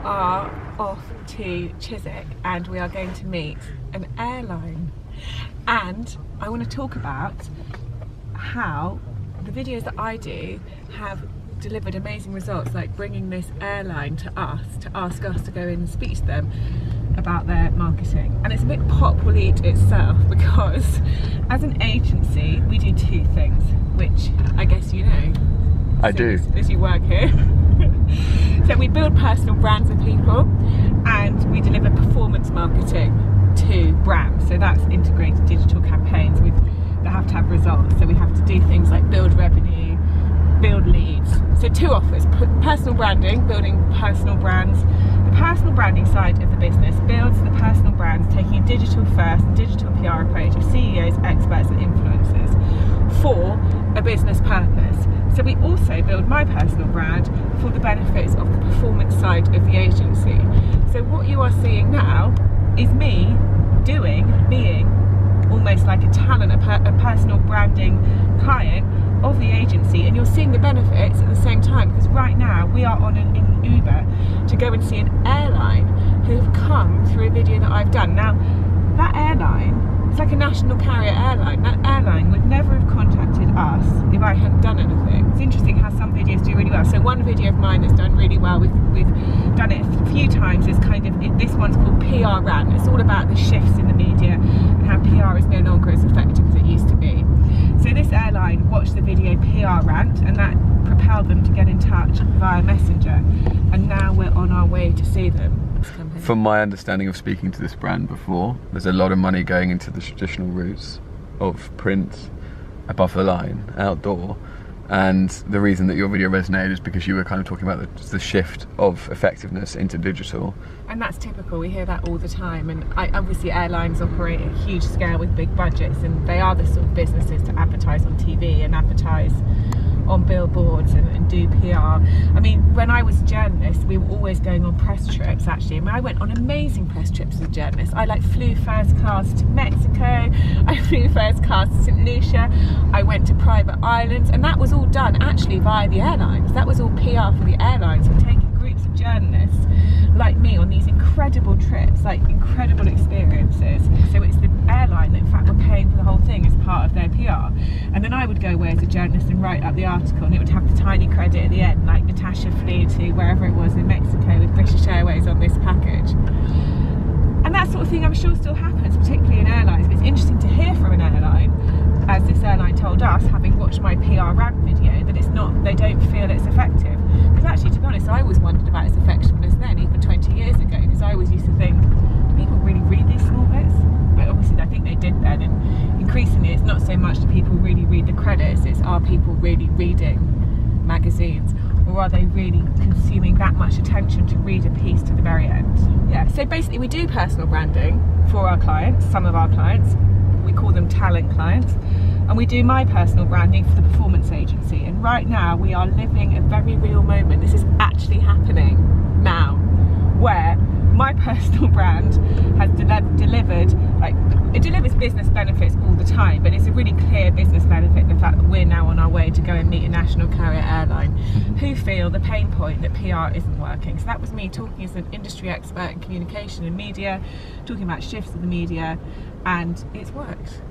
are off to Chiswick and we are going to meet an airline, and I want to talk about how the videos that I do have delivered amazing results, like bringing this airline to us to ask us to go in and speak to them about their marketing. And it's a bit pot will eat itself, because as an agency we do two things, which I guess you know. I do. As you work here. So we build personal brands of people and we deliver performance marketing to brands. So that's integrated digital campaigns that have to have results. So we have to do things like build revenue, build leads. So two offers: personal branding, building personal brands. The personal branding side of the business builds the personal brands, taking a digital first, digital PR approach of CEOs, experts and influencers for a business purpose. So we also build my personal brand for the benefits of the performance side of the agency. So what you are seeing now is me being almost like a talent, a personal branding client of the agency, and you're seeing the benefits at the same time, because right now we are on an Uber to go and see an airline who have come through a video that I've done. Now that airline, it's like a national carrier airline. That airline would never have contacted us if I hadn't done anything. It's interesting how some videos do really well. So one video of mine that's done really well, we've done it a few times, is this one's called PR Rant. It's all about the shifts in the media and how PR is no longer as effective as it used to be. So this airline watched the video PR Rant, and that propelled them to get in touch via Messenger, and now we're on our way to see them. From my understanding of speaking to this brand before, there's a lot of money going into the traditional routes of print, above the line, outdoor, and the reason that your video resonated is because you were kind of talking about the shift of effectiveness into digital. And that's typical, we hear that all the time, and obviously airlines operate at a huge scale with big budgets, and they are the sort of businesses to advertise on TV and advertise on billboards and do PR. I mean, when I was a journalist, we were always going on press trips, actually. I mean, I went on amazing press trips as a journalist. I flew first class to Mexico, I flew first class to St. Lucia, I went to private islands, and that was all done actually via the airlines. That was all PR for the airlines. We're taking groups of journalists like me on these incredible trips, like incredible experiences. So it's the airline that in fact were paying for the whole thing as part of their PR. And then I would go away as a journalist and write up the article, and it would have the tiny credit at the end, like NATASHA flew to wherever it was in Mexico with British Airways on this package. And that sort of thing I'm sure still happens, particularly in airlines. But it's interesting to hear from an airline, as this airline told us, having watched my PR Rant video, that it's not, they don't feel it's effective. Because actually, to be honest, I always wondered about its effectiveness then, even 20 years ago, because I always used to think, do people really read these small bits? But obviously I think they did then, and increasingly it's not so much do people really read the credits, it's are people really reading magazines, or are they really consuming that much attention to read a piece to the very end? Yeah, so basically we do personal branding for our clients, some of our clients, we call them talent clients, and we do my personal branding for the performance agency. And right now we are living a very real moment. This is actually happening now, where my personal brand has delivered, like, it delivers business benefits all the time, but it's a really clear business benefit, the fact that we're now on our way to go and meet a national carrier airline who feel the pain point that PR isn't working. So that was me talking as an industry expert in communication and media, talking about shifts in the media, and it's worked.